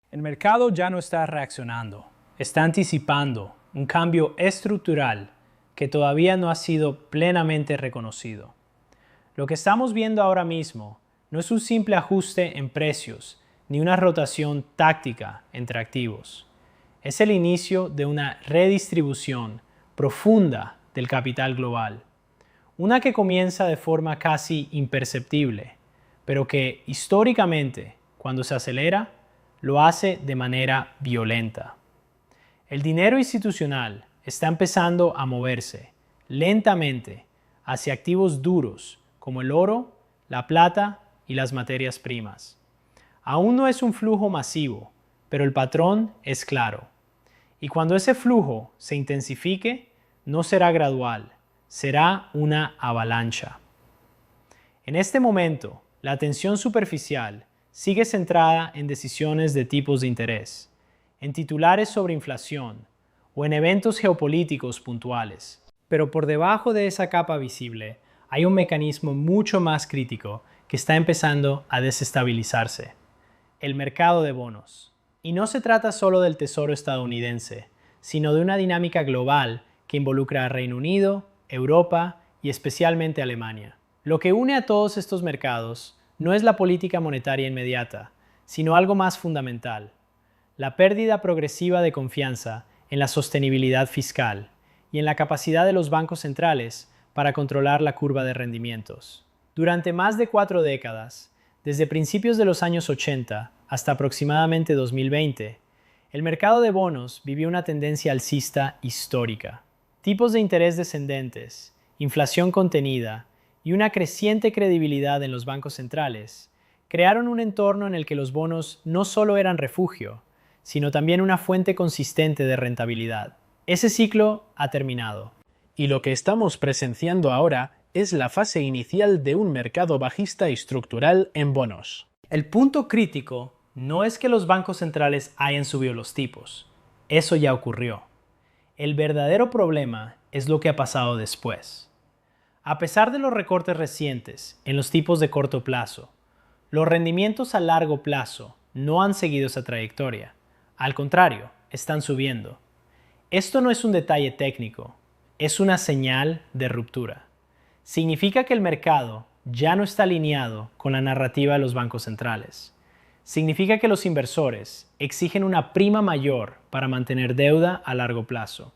El mercado ya no está reaccionando, está anticipando un cambio estructural que todavía no ha sido plenamente reconocido. Lo que estamos viendo ahora mismo no es un simple ajuste en precios ni una rotación táctica entre activos. Es el inicio de una redistribución profunda del capital global, una que comienza de forma casi imperceptible, pero que históricamente, cuando se acelera, lo hace de manera violenta. El dinero institucional está empezando a moverse lentamente hacia activos duros como el oro, la plata y las materias primas. Aún no es un flujo masivo, pero el patrón es claro. Y cuando ese flujo se intensifique, no será gradual, será una avalancha. En este momento, la atención superficial sigue centrada en decisiones de tipos de interés, en titulares sobre inflación o en eventos geopolíticos puntuales. Pero por debajo de esa capa visible hay un mecanismo mucho más crítico que está empezando a desestabilizarse: el mercado de bonos. Y no se trata solo del tesoro estadounidense, sino de una dinámica global que involucra a Reino Unido, Europa y especialmente Alemania. Lo que une a todos estos mercados no es la política monetaria inmediata, sino algo más fundamental: la pérdida progresiva de confianza en la sostenibilidad fiscal y en la capacidad de los bancos centrales para controlar la curva de rendimientos. Durante más de 4 décadas, desde principios de los años 80 hasta aproximadamente 2020, el mercado de bonos vivió una tendencia alcista histórica. Tipos de interés descendentes, inflación contenida y una creciente credibilidad en los bancos centrales crearon un entorno en el que los bonos no solo eran refugio, sino también una fuente consistente de rentabilidad. Ese ciclo ha terminado. Y lo que estamos presenciando ahora es la fase inicial de un mercado bajista estructural en bonos. El punto crítico no es que los bancos centrales hayan subido los tipos. Eso ya ocurrió. El verdadero problema es lo que ha pasado después. A pesar de los recortes recientes en los tipos de corto plazo, los rendimientos a largo plazo no han seguido esa trayectoria. Al contrario, están subiendo. Esto no es un detalle técnico, es una señal de ruptura. Significa que el mercado ya no está alineado con la narrativa de los bancos centrales. Significa que los inversores exigen una prima mayor para mantener deuda a largo plazo.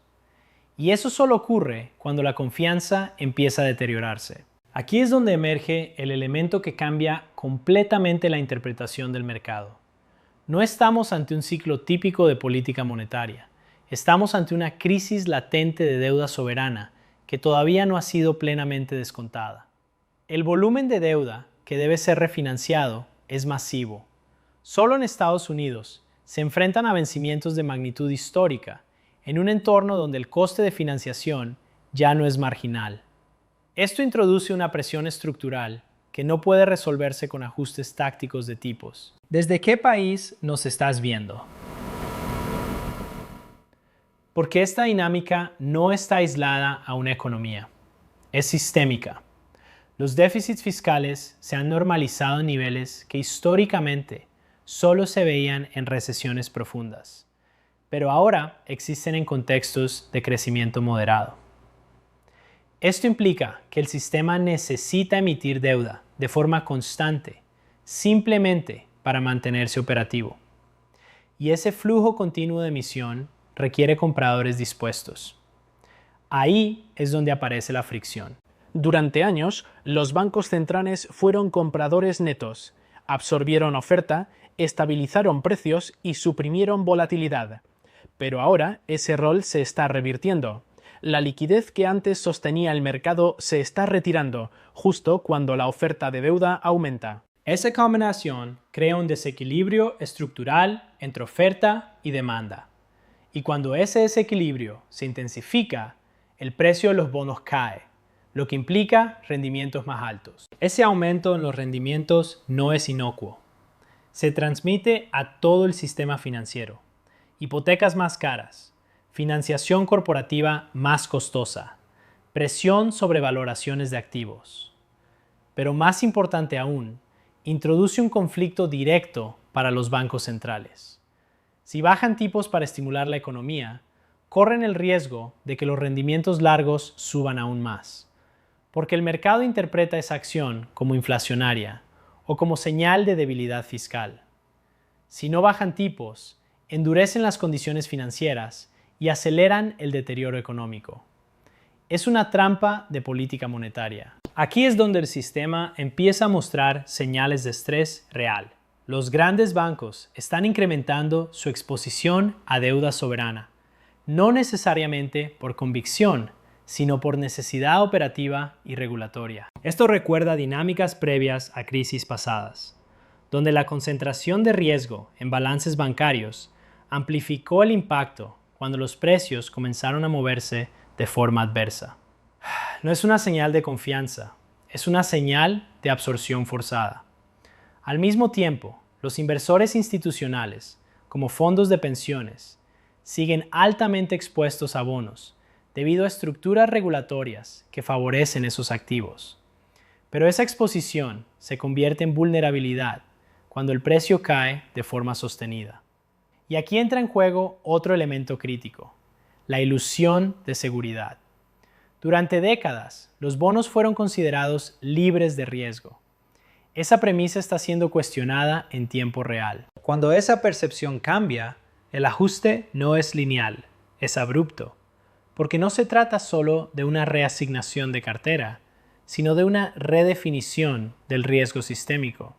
Y eso solo ocurre cuando la confianza empieza a deteriorarse. Aquí es donde emerge el elemento que cambia completamente la interpretación del mercado. No estamos ante un ciclo típico de política monetaria. Estamos ante una crisis latente de deuda soberana que todavía no ha sido plenamente descontada. El volumen de deuda que debe ser refinanciado es masivo. Solo en Estados Unidos se enfrentan a vencimientos de magnitud histórica, en un entorno donde el coste de financiación ya no es marginal. Esto introduce una presión estructural que no puede resolverse con ajustes tácticos de tipos. ¿Desde qué país nos estás viendo? Porque esta dinámica no está aislada a una economía, es sistémica. Los déficits fiscales se han normalizado en niveles que históricamente solo se veían en recesiones profundas, pero ahora existen en contextos de crecimiento moderado. Esto implica que el sistema necesita emitir deuda de forma constante, simplemente para mantenerse operativo. Y ese flujo continuo de emisión requiere compradores dispuestos. Ahí es donde aparece la fricción. Durante años, los bancos centrales fueron compradores netos, absorbieron oferta, estabilizaron precios y suprimieron volatilidad. Pero ahora ese rol se está revirtiendo. La liquidez que antes sostenía el mercado se está retirando, justo cuando la oferta de deuda aumenta. Esa combinación crea un desequilibrio estructural entre oferta y demanda. Y cuando ese desequilibrio se intensifica, el precio de los bonos cae, lo que implica rendimientos más altos. Ese aumento en los rendimientos no es inocuo. Se transmite a todo el sistema financiero. Hipotecas más caras, financiación corporativa más costosa, presión sobre valoraciones de activos. Pero más importante aún, introduce un conflicto directo para los bancos centrales. Si bajan tipos para estimular la economía, corren el riesgo de que los rendimientos largos suban aún más, porque el mercado interpreta esa acción como inflacionaria o como señal de debilidad fiscal. Si no bajan tipos, endurecen las condiciones financieras y aceleran el deterioro económico. Es una trampa de política monetaria. Aquí es donde el sistema empieza a mostrar señales de estrés real. Los grandes bancos están incrementando su exposición a deuda soberana, no necesariamente por convicción, sino por necesidad operativa y regulatoria. Esto recuerda dinámicas previas a crisis pasadas, donde la concentración de riesgo en balances bancarios amplificó el impacto cuando los precios comenzaron a moverse de forma adversa. No es una señal de confianza, es una señal de absorción forzada. Al mismo tiempo, los inversores institucionales, como fondos de pensiones, siguen altamente expuestos a bonos debido a estructuras regulatorias que favorecen esos activos. Pero esa exposición se convierte en vulnerabilidad cuando el precio cae de forma sostenida. Y aquí entra en juego otro elemento crítico, la ilusión de seguridad. Durante décadas, los bonos fueron considerados libres de riesgo. Esa premisa está siendo cuestionada en tiempo real. Cuando esa percepción cambia, el ajuste no es lineal, es abrupto, porque no se trata solo de una reasignación de cartera, sino de una redefinición del riesgo sistémico.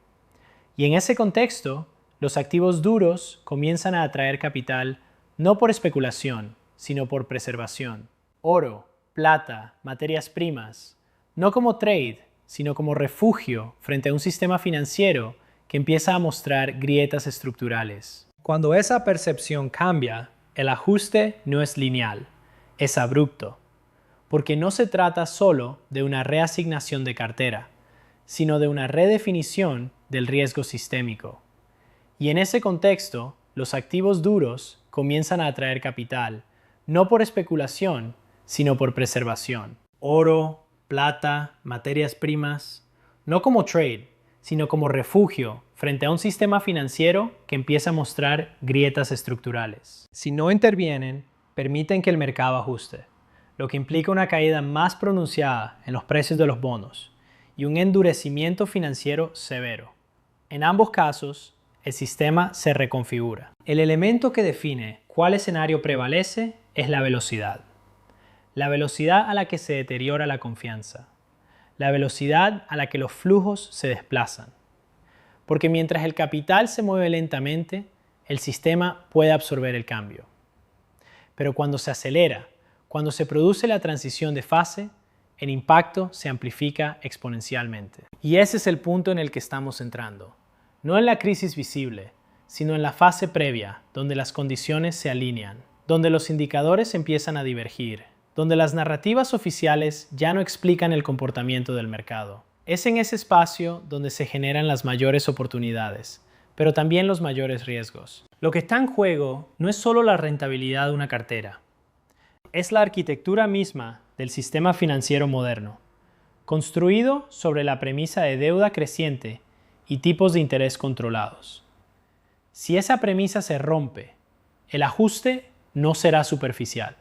Y en ese contexto, los activos duros comienzan a atraer capital no por especulación, sino por preservación. Oro, plata, materias primas, no como trade, sino como refugio frente a un sistema financiero que empieza a mostrar grietas estructurales. Cuando esa percepción cambia, el ajuste no es lineal, es abrupto, porque no se trata solo de una reasignación de cartera, sino de una redefinición del riesgo sistémico. Y en ese contexto, los activos duros comienzan a atraer capital, no por especulación, sino por preservación. Oro, plata, materias primas, no como trade, sino como refugio frente a un sistema financiero que empieza a mostrar grietas estructurales. Si no intervienen, permiten que el mercado ajuste, lo que implica una caída más pronunciada en los precios de los bonos y un endurecimiento financiero severo. En ambos casos, el sistema se reconfigura. El elemento que define cuál escenario prevalece es la velocidad. La velocidad a la que se deteriora la confianza. La velocidad a la que los flujos se desplazan. Porque mientras el capital se mueve lentamente, el sistema puede absorber el cambio. Pero cuando se acelera, cuando se produce la transición de fase, el impacto se amplifica exponencialmente. Y ese es el punto en el que estamos entrando. No en la crisis visible, sino en la fase previa, donde las condiciones se alinean, donde los indicadores empiezan a divergir, donde las narrativas oficiales ya no explican el comportamiento del mercado. Es en ese espacio donde se generan las mayores oportunidades, pero también los mayores riesgos. Lo que está en juego no es solo la rentabilidad de una cartera, es la arquitectura misma del sistema financiero moderno, construido sobre la premisa de deuda creciente y tipos de interés controlados. Si esa premisa se rompe, el ajuste no será superficial,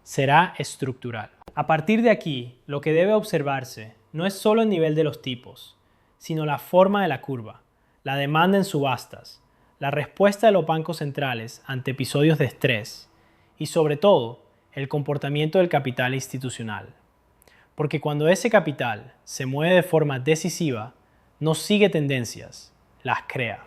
será estructural. A partir de aquí, lo que debe observarse no es solo el nivel de los tipos, sino la forma de la curva, la demanda en subastas, la respuesta de los bancos centrales ante episodios de estrés y, sobre todo, el comportamiento del capital institucional. Porque cuando ese capital se mueve de forma decisiva, no sigue tendencias, las crea.